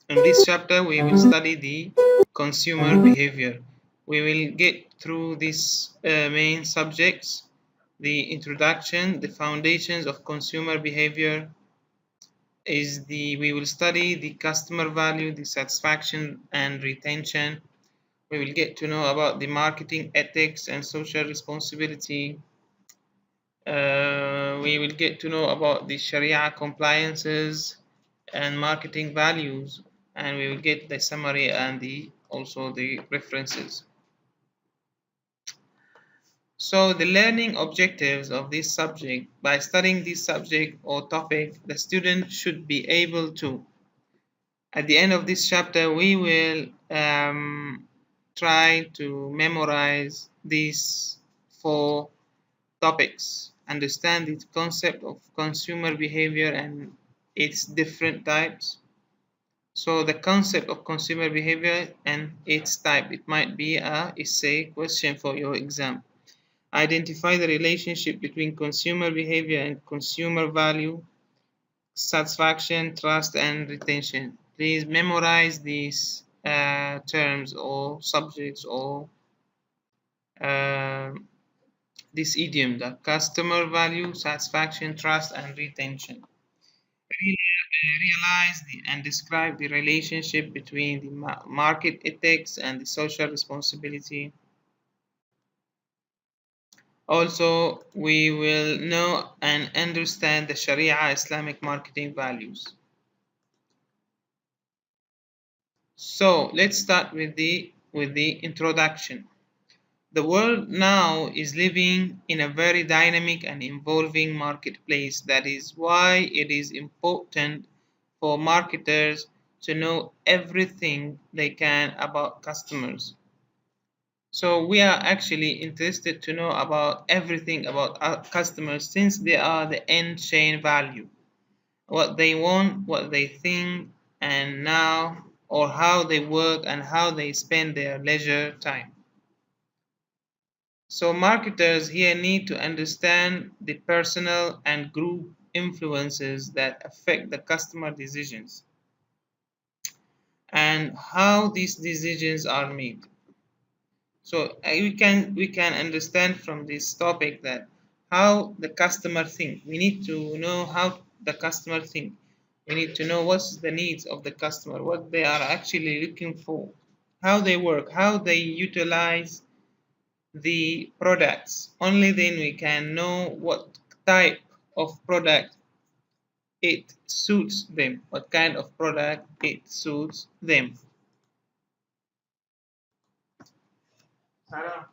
In this chapter, we will study the consumer behavior. We will get through these main subjects: the introduction, the foundations of consumer behavior. We will study the customer value, the satisfaction and retention. We will get to know about the marketing ethics and social responsibility. We will get to know about the Sharia compliances and marketing values, and we will get the summary and also the references. So the learning objectives of this subject: by studying this subject or topic, the student should be able to, at the end of this chapter, we will try to memorize these 4 topics, understand the concept of consumer behavior and its different types. So the concept of consumer behavior and its type, it might be a essay question for your exam. Identify the relationship between consumer behavior and consumer value, satisfaction, trust, and retention. Please memorize these terms or subjects or uh, this idiom: the customer value, satisfaction, trust, and retention. Realize and describe the relationship between the market ethics and the social responsibility. Also, we will know and understand the Sharia Islamic marketing values. So let's start with the introduction. The world now is living in a very dynamic and evolving marketplace. That is why it is important for marketers to know everything they can about customers. So we are actually interested to know about everything about our customers, since they are the end chain value: what they want, what they think, and now, or how they work and how they spend their leisure time. So marketers here need to understand the personal and group influences that affect the customer decisions and how these decisions are made. So we can understand from this topic that how the customer think. We need to know how the customer think. We need to know what's the needs of the customer, what they are actually looking for, how they work, how they utilize the products. Only then we can know what type of product it suits them, what kind of product it suits them. Sarah,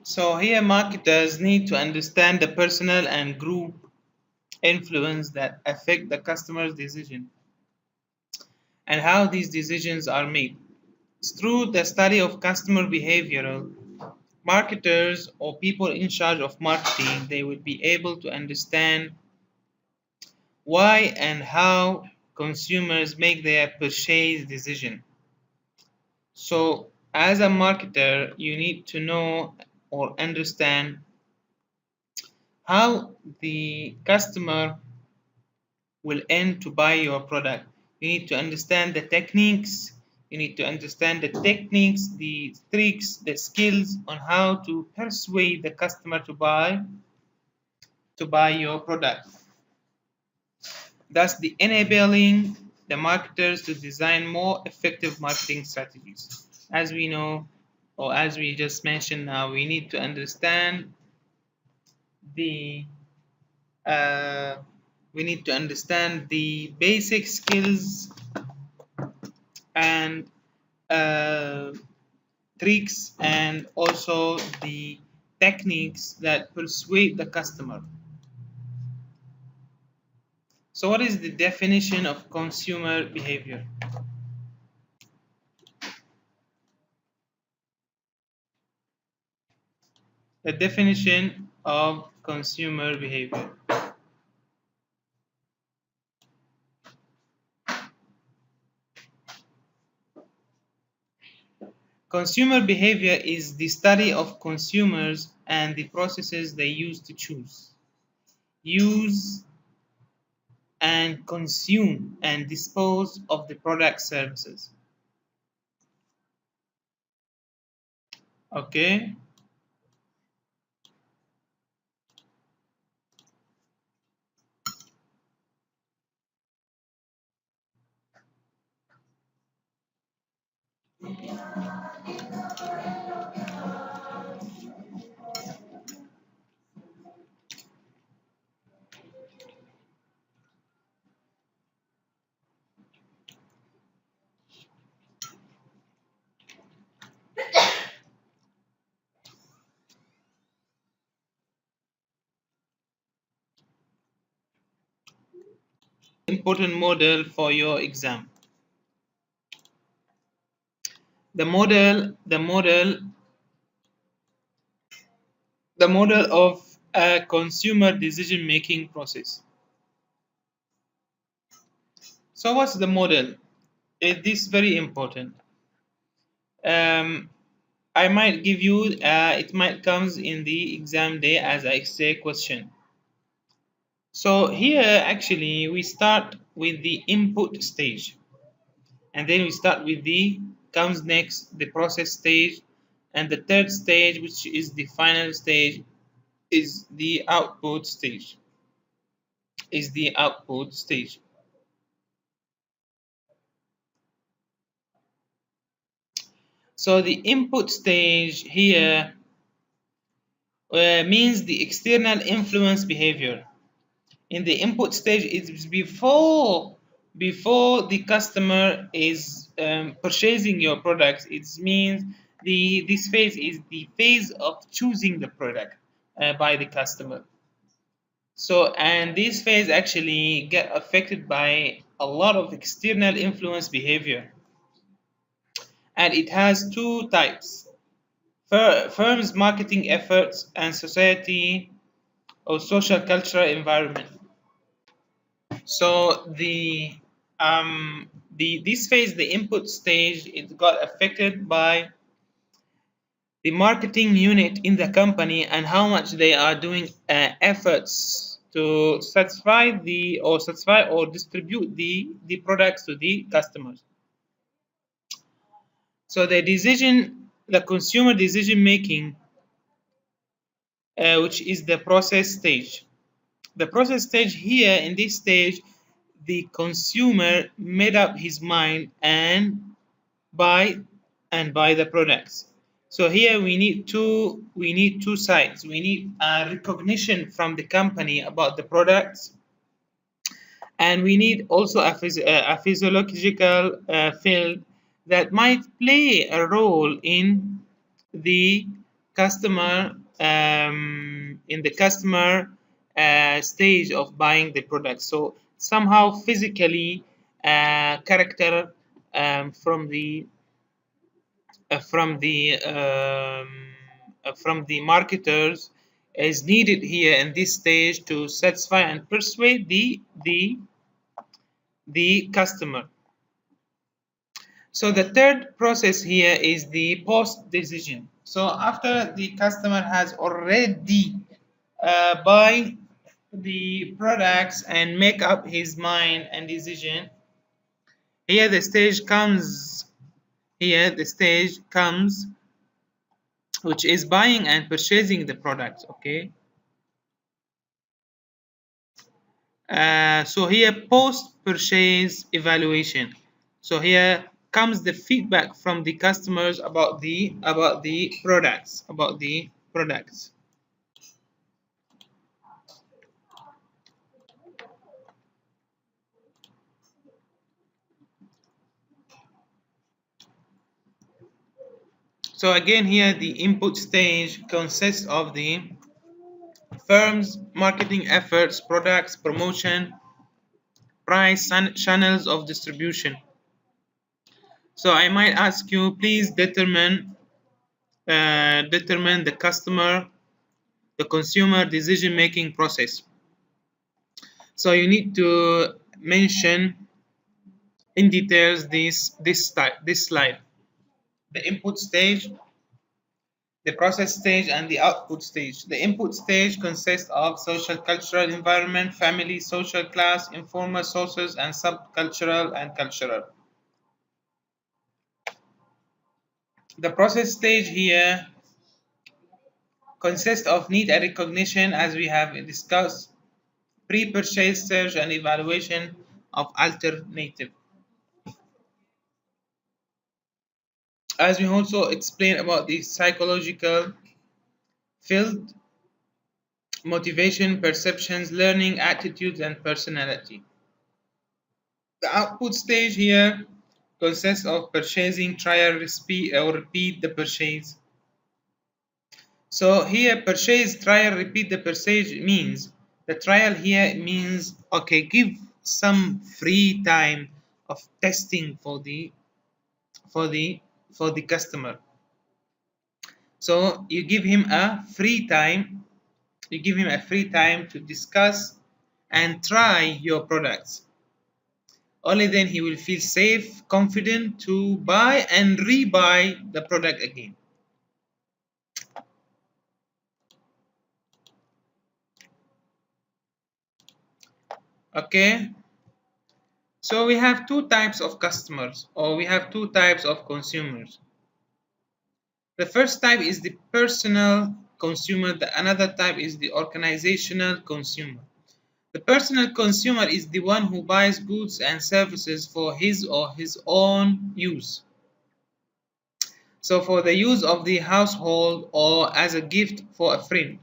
So here marketers need to understand the personal and group influence that affect the customer's decision and how these decisions are made. Through the study of customer behavioral, marketers or people in charge of marketing, they will be able to understand why and how consumers make their purchase decision. So as a marketer, you need to know or understand how the customer will end to buy your product. You need to understand the techniques. You need to understand the techniques, the tricks, the skills on how to persuade the customer to buy your product. Thus, the enabling the marketers to design more effective marketing strategies. As we know, or as we just mentioned now, we need to understand the basic skills and uh, tricks and also the techniques that persuade the customer. So what is the definition of consumer behavior? The definition of consumer behavior. Consumer behavior is the study of consumers and the processes they use to choose, use, and consume and dispose of the product services. Okay? Important model for your exam. The model of a consumer decision making process. So what's the model? This is very important. I might give you, it might comes in the exam day as I say question. So here actually we start with the input stage, and then we start with the comes next the process stage, and the third stage, which is the final stage, is the output stage. So the input stage here means the external influence behavior. In the input stage, it's before the customer is purchasing your products. It means this phase is the phase of choosing the product by the customer. So, and this phase actually get affected by a lot of external influence behavior, and it has two types: firms' marketing efforts and society or social cultural environment. So this phase, the input stage, it got affected by the marketing unit in the company and how much they are doing efforts to satisfy or distribute the products to the customers. So the consumer decision making, which is the process stage. The process stage here, in this stage, the consumer made up his mind and buy the products. So here we need two sides. We need a recognition from the company about the products, and we need also a physiological field that might play a role the customer in the customer stage of buying the product. So somehow physically character from the marketers is needed here in this stage to satisfy and persuade the customer. So the third process here is the post decision. So after the customer has already buy the products and make up his mind and decision, here the stage comes, which is buying and purchasing the products. Okay. So here post-purchase evaluation. So here comes the feedback from the customers about the products. So again here the input stage consists of the firm's marketing efforts, products, promotion, price, and channels of distribution. So I might ask you, please determine the consumer decision-making process. So you need to mention in details this slide: the input stage, the process stage, and the output stage. The input stage consists of social, cultural environment, family, social class, informal sources, and subcultural and cultural. The process stage here consists of need and recognition, as we have discussed, pre-purchase search and evaluation of alternative. As we also explained about the psychological field, motivation, perceptions, learning, attitudes, and personality. The output stage here consists of purchasing, trial, repeat the purchase. So here, purchase, trial, repeat the purchase means, the trial here means, okay, give some free time of testing for the customer. So you give him a free time. You give him a free time to discuss and try your products. Only then he will feel safe, confident to buy and rebuy the product again. Okay, so we have two types of customers, or we have two types of consumers. The first type is the personal consumer, another type is the organizational consumer. The personal consumer is the one who buys goods and services for his or his own use. So for the use of the household or as a gift for a friend.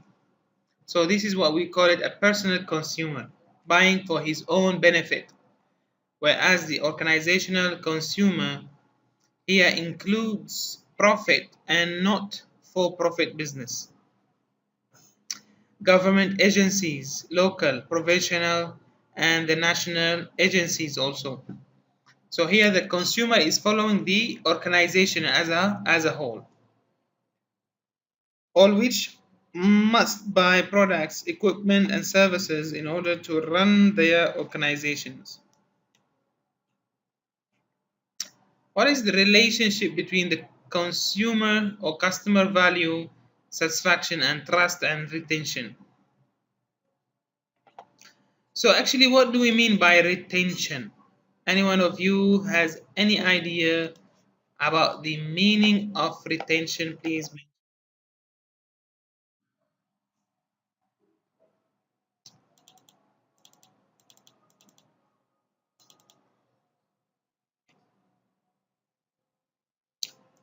So this is what we call it, a personal consumer, buying for his own benefit. Whereas the organizational consumer here includes profit and not for-profit business. Government agencies, local, provincial, and the national agencies also. So here the consumer is following the organization as a whole, all which must buy products, equipment, and services in order to run their organizations. What is the relationship between the consumer or customer value, satisfaction, and trust and retention? So actually, what do we mean by retention? Any one of you has any idea about the meaning of retention, please?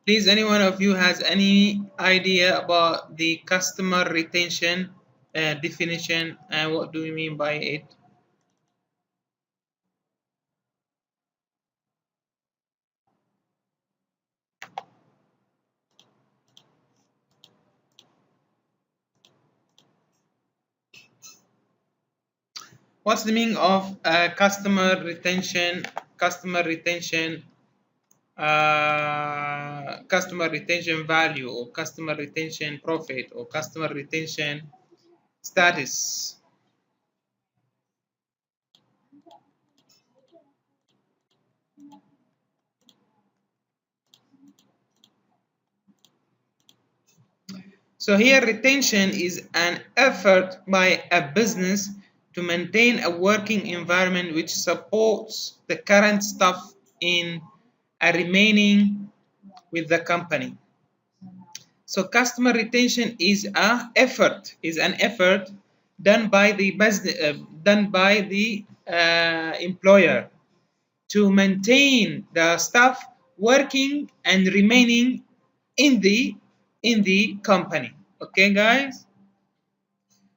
Please, any one of you has any idea about the customer retention definition and what do we mean by it? What's the meaning of customer retention? Customer retention value, or customer retention profit, or customer retention status. So here retention is an effort by a business to maintain a working environment which supports the current staff in remaining with the company. So customer retention is an effort done by the business, employer to maintain the staff working and remaining in the company. Okay, guys.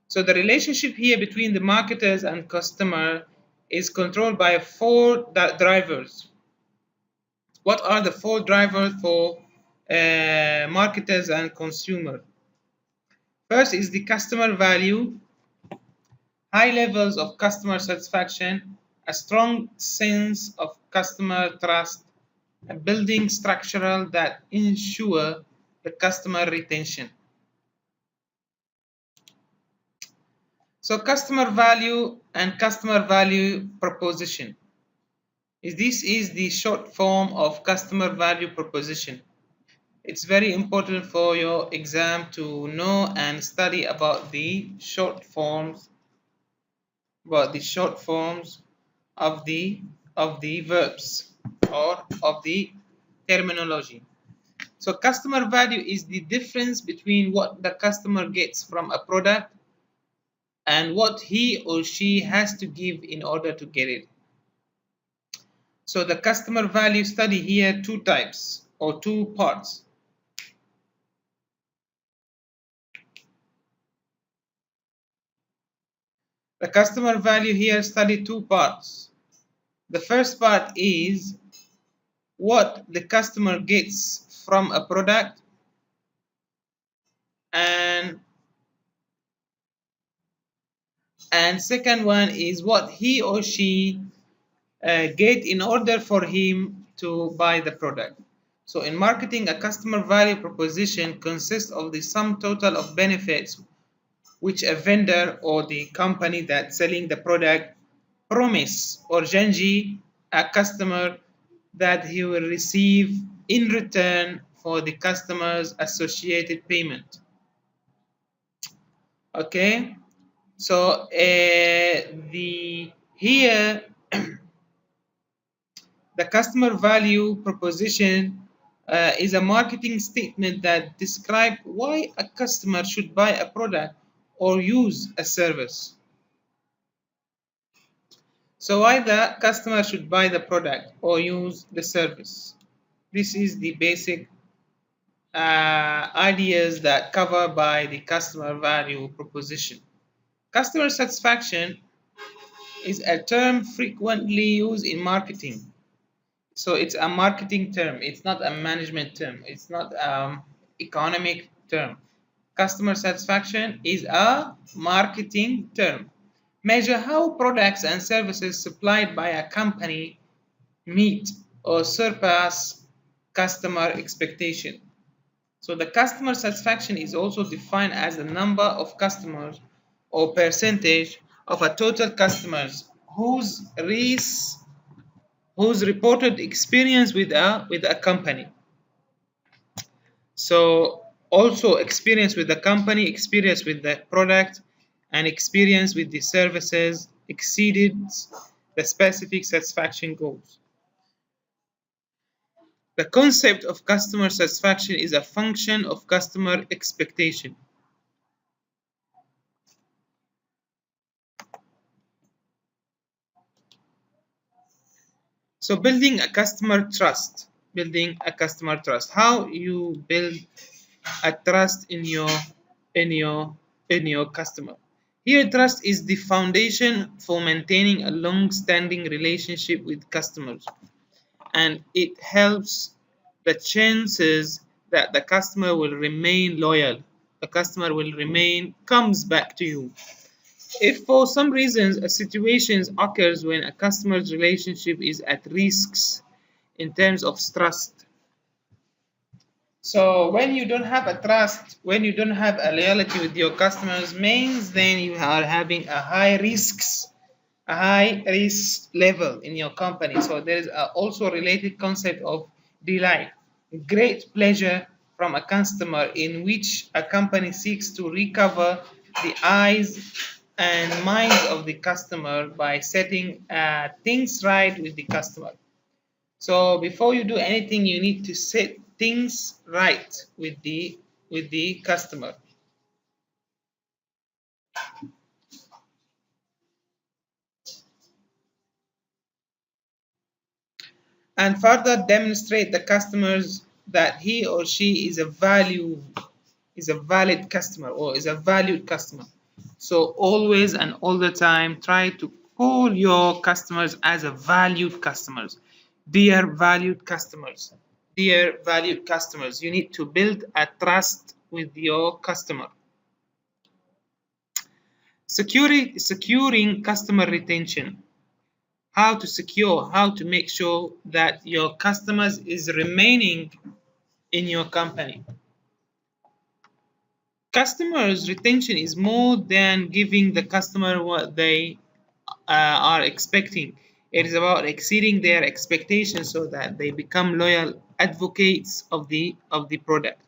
So the relationship here between the marketers and customer is controlled by four drivers. What are the four drivers for marketers and consumer. First is the customer value, high levels of customer satisfaction, a strong sense of customer trust, a building structural that ensure the customer retention. So customer value and customer value proposition. This is the short form of customer value proposition. It's very important for your exam to know and study about the short forms, of the verbs or of the terminology. So customer value is the difference between what the customer gets from a product and what he or she has to give in order to get it. So the customer value study here two types or two parts. The customer value here study two parts. The first part is what the customer gets from a product, and second one is what he or she get in order for him to buy the product. So in marketing, a customer value proposition consists of the sum total of benefits which a vendor or the company that's selling the product promise or guarantee a customer that he will receive in return for the customer's associated payment. Okay, so here the customer value proposition is a marketing statement that describes why a customer should buy a product or use a service. So why the customer should buy the product or use the service. This is the basic ideas that cover by the customer value proposition. Customer satisfaction is a term frequently used in marketing. So it's a marketing term. It's not a management term. It's not economic term. Customer satisfaction is a marketing term. Measure how products and services supplied by a company meet or surpass customer expectation. So the customer satisfaction is also defined as the number of customers or percentage of a total customers whose reported experience with a company. So also experience with the company, experience with the product, and experience with the services exceeded the specific satisfaction goals. The concept of customer satisfaction is a function of customer expectation. So building a customer trust. How you build a trust in your customer. Here, trust is the foundation for maintaining a long-standing relationship with customers, and it helps the chances that the customer will remain loyal. The customer will comes back to you. If for some reasons a situation occurs when a customer's relationship is at risks in terms of trust. So when you don't have a trust, when you don't have a loyalty with your customers, means then you are having a high risk level in your company. So there is also a related concept of delight, great pleasure from a customer, in which a company seeks to recover the eyes and minds of the customer by setting things right with the customer. So before you do anything, you need to set things right with the customer. And further demonstrate the customers that he or she is a valid customer or is a valued customer. So always and all the time try to call your customers as a valued customers. Dear valued customers. dear valued customers. You need to build a trust with your customer. Securing customer retention. How to make sure that your customers is remaining in your company. Customers retention is more than giving the customer what they are expecting. It is about exceeding their expectations so that they become loyal advocates of the product.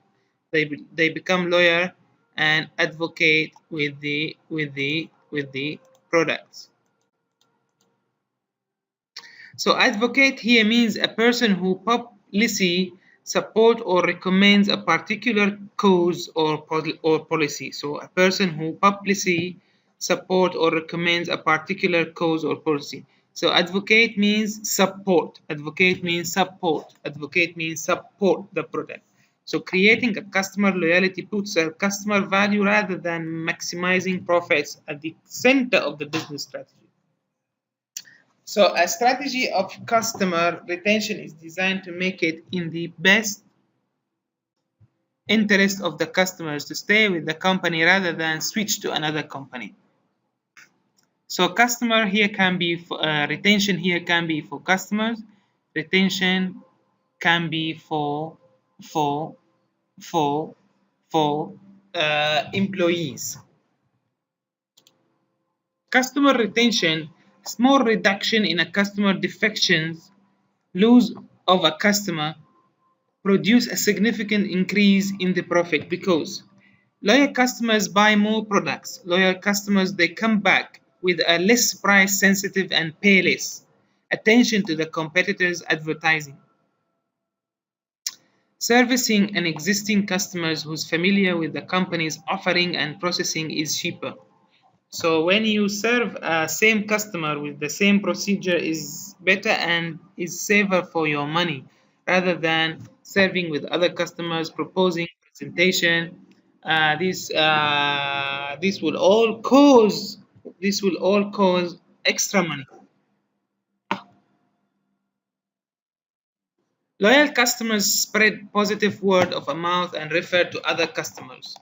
They become loyal and advocate with the products. So advocate here means a person who publicly support or recommends a particular cause or policy. So a person who publicly support or recommends a particular cause or policy. So advocate means support. Advocate means support. Advocate means support the product. So creating a customer loyalty puts a customer value rather than maximizing profits at the center of the business strategy. So a strategy of customer retention is designed to make it in the best interest of the customers to stay with the company rather than switch to another company. So customer here can be retention here can be for customers. Retention can be for for employees. Customer retention, small reduction in a customer defections, loss of a customer produce a significant increase in the profit because loyal customers buy more products. Loyal customers, they come back with a less price sensitive and pay less attention to the competitors' advertising. Servicing an existing customers who's familiar with the company's offering and processing is cheaper. So when you serve a same customer with the same procedure is better and is safer for your money rather than serving with other customers proposing presentation. This will all cause extra money. Loyal customers spread positive word of mouth and refer to other customers,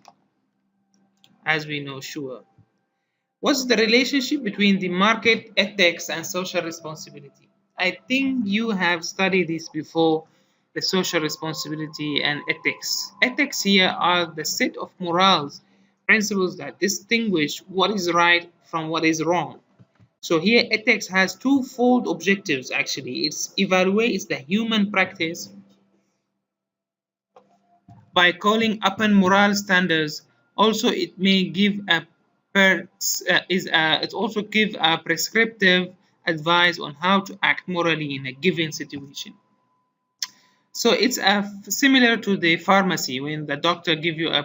as we know, sure. What's the relationship between the market ethics and social responsibility? I think you have studied this before, the social responsibility and ethics. Ethics here are the set of morals, principles that distinguish what is right from what is wrong. So here ethics has twofold objectives actually. It evaluates the human practice by calling upon moral standards. Also, it may give it also give a prescriptive advice on how to act morally in a given situation. So it's similar to the pharmacy when the doctor give you a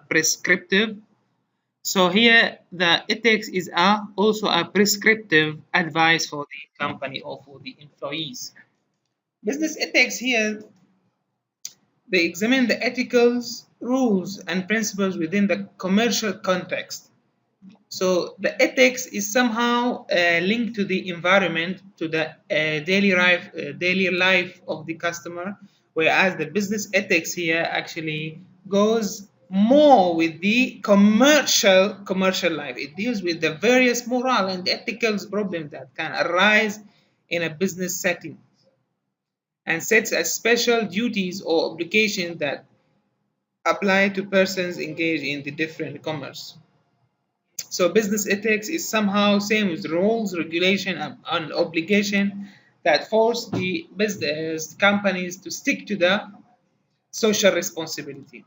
prescriptive. So here the ethics is also a prescriptive advice for the company or for the employees. Business ethics here, they examine the ethical rules and principles within the commercial context. So the ethics is somehow linked to the environment, to the daily life of the customer, whereas the business ethics here actually goes more with the commercial life. It deals with the various moral and ethical problems that can arise in a business setting and sets as special duties or obligations that apply to persons engaged in the different commerce. So business ethics is somehow same with rules, regulation, and obligation that force the business companies to stick to the social responsibility.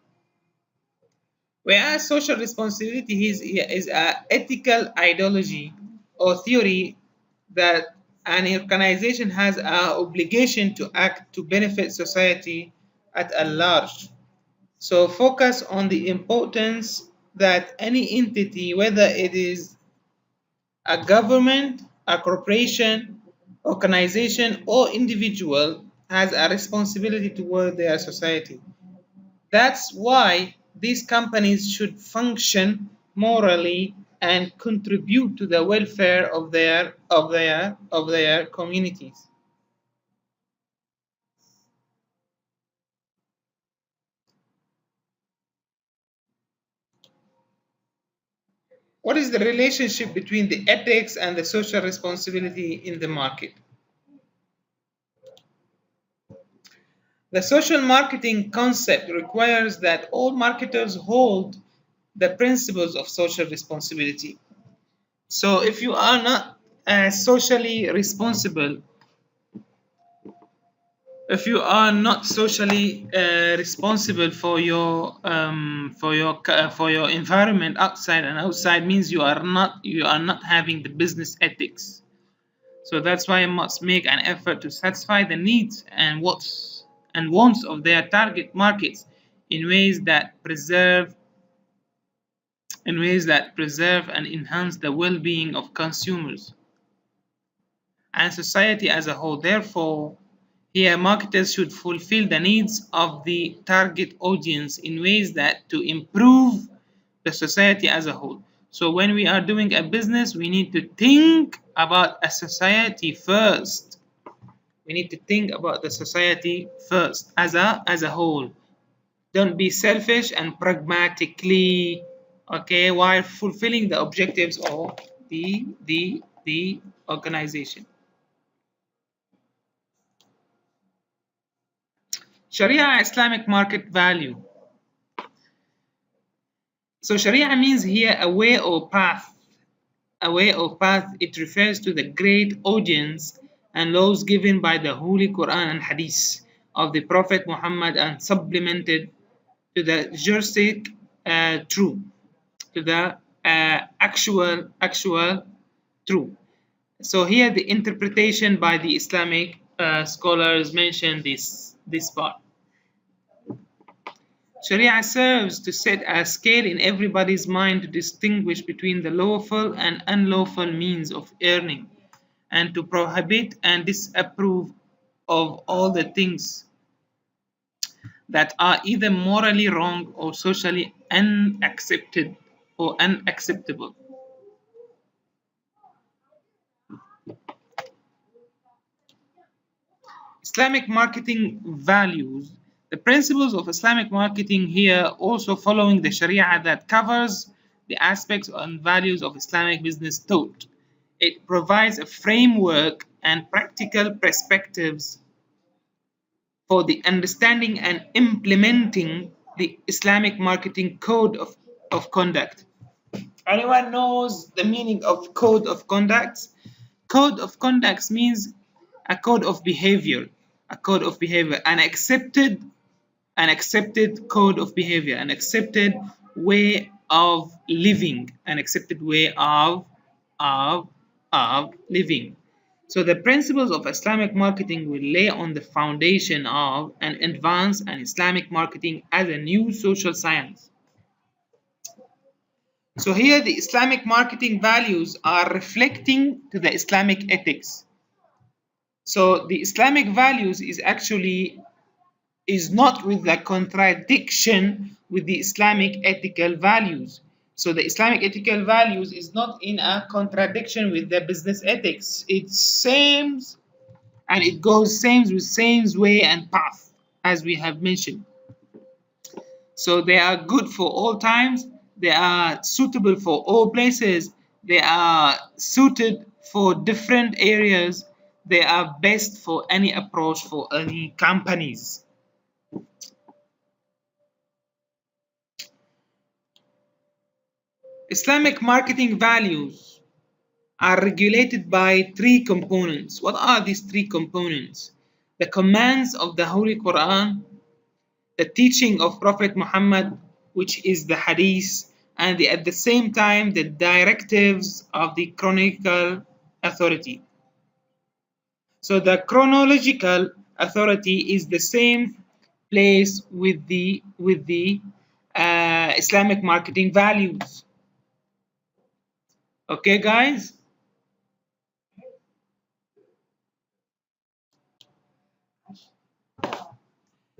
Whereas social responsibility is an ethical ideology or theory that an organization has an obligation to act to benefit society at a large. So focus on the importance that any entity, whether it is a government, a corporation, organization, or individual, has a responsibility toward their society. That's why these companies should function morally and contribute to the welfare of their communities. What is the relationship between the ethics and the social responsibility in the market? The social marketing concept requires that all marketers hold the principles of social responsibility. So if you are not socially responsible, if you are not socially responsible for your environment outside, and outside means you are not having the business ethics. So that's why you must make an effort to satisfy the needs and wants of their target markets in ways that preserve and enhance the well-being of consumers and society as a whole. Therefore, here marketers should fulfill the needs of the target audience in ways that to improve the society as a whole. So when we are doing a business, we need to think about a society first. We need to think about the society first as a whole. Don't be selfish and pragmatically, okay, while fulfilling the objectives of the organization. Sharia Islamic market value. So Sharia means here a way or path. A way or path, it refers to the great audience and laws given by the Holy Quran and Hadith of the Prophet Muhammad and supplemented to the juristic truth, to the actual truth. So here the interpretation by the Islamic scholars mention this part. Sharia serves to set a scale in everybody's mind to distinguish between the lawful and unlawful means of earning and to prohibit and disapprove of all the things that are either morally wrong or socially unaccepted or unacceptable. Islamic marketing values. The principles of Islamic marketing here also following the Sharia that covers the aspects and values of Islamic business thought. It provides a framework and practical perspectives for the understanding and implementing the Islamic marketing code of conduct. Anyone knows the meaning of code of conduct? Code of conduct means a code of behavior, an accepted code of behavior, an accepted way of living, an accepted way of living. So the principles of Islamic marketing will lay on the foundation of and advance an Islamic marketing as a new social science. So here the Islamic marketing values are reflecting to the Islamic ethics. So the Islamic values is not with the contradiction with the Islamic ethical values. So the Islamic ethical values is not in a contradiction with the business ethics. It's same and it goes same way and path as we have mentioned. So they are good for all times. They are suitable for all places. They are suited for different areas. They are best for any approach for any companies. Islamic marketing values are regulated by three components. What are these three components? The commands of the Holy Quran, the teaching of Prophet Muhammad, which is the Hadith, and at the same time the directives of the chronological authority. So the chronological authority is the same place with the Islamic marketing values. Okay, guys?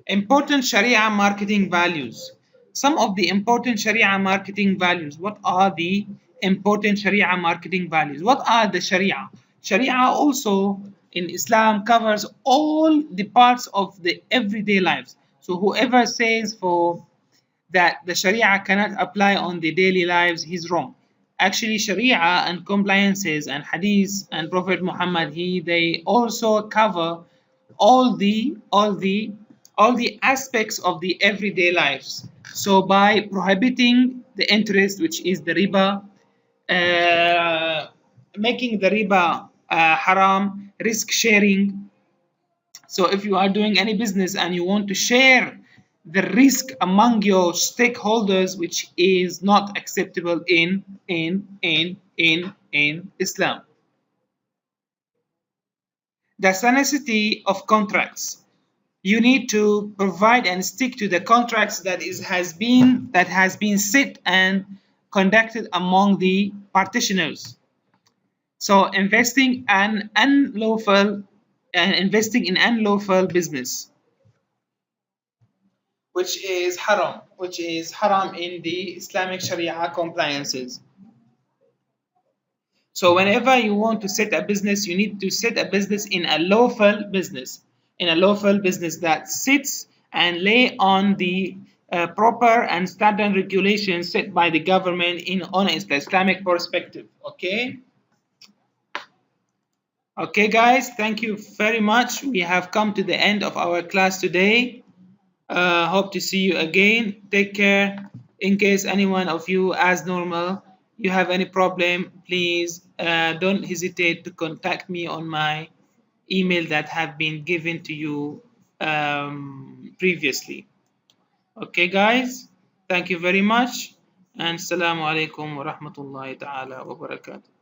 Important Sharia marketing values. Some of the important Sharia marketing values. What are the important Sharia marketing values? What are the Sharia? Sharia also in Islam covers all the parts of the everyday lives. So whoever says for that the Sharia cannot apply on the daily lives, he's wrong. Actually, Sharia and compliances and Hadith and Prophet Muhammad, they also cover all the all the all the aspects of the everyday lives. So by prohibiting the interest, which is the riba, uh, making the riba haram, risk sharing. So if you are doing any business and you want to share the risk among your stakeholders, which is not acceptable in Islam. The necessity of contracts. You need to provide and stick to the contracts that has been set and conducted among the partitioners. So investing in unlawful business, which is haram in the Islamic Sharia compliances. So whenever you want to set a business, you need to set a business in a lawful business that sits and lay on the proper and standard regulations set by the government in on an Islamic perspective. Okay, guys, thank you very much. We have come to the end of our class today. Hope to see you again. Take care. In case anyone of you, as normal, you have any problem, please don't hesitate to contact me on my email that have been given to you previously. Okay, guys, thank you very much, and assalamu alaikum wa rahmatullahi ta'ala wa barakatuh.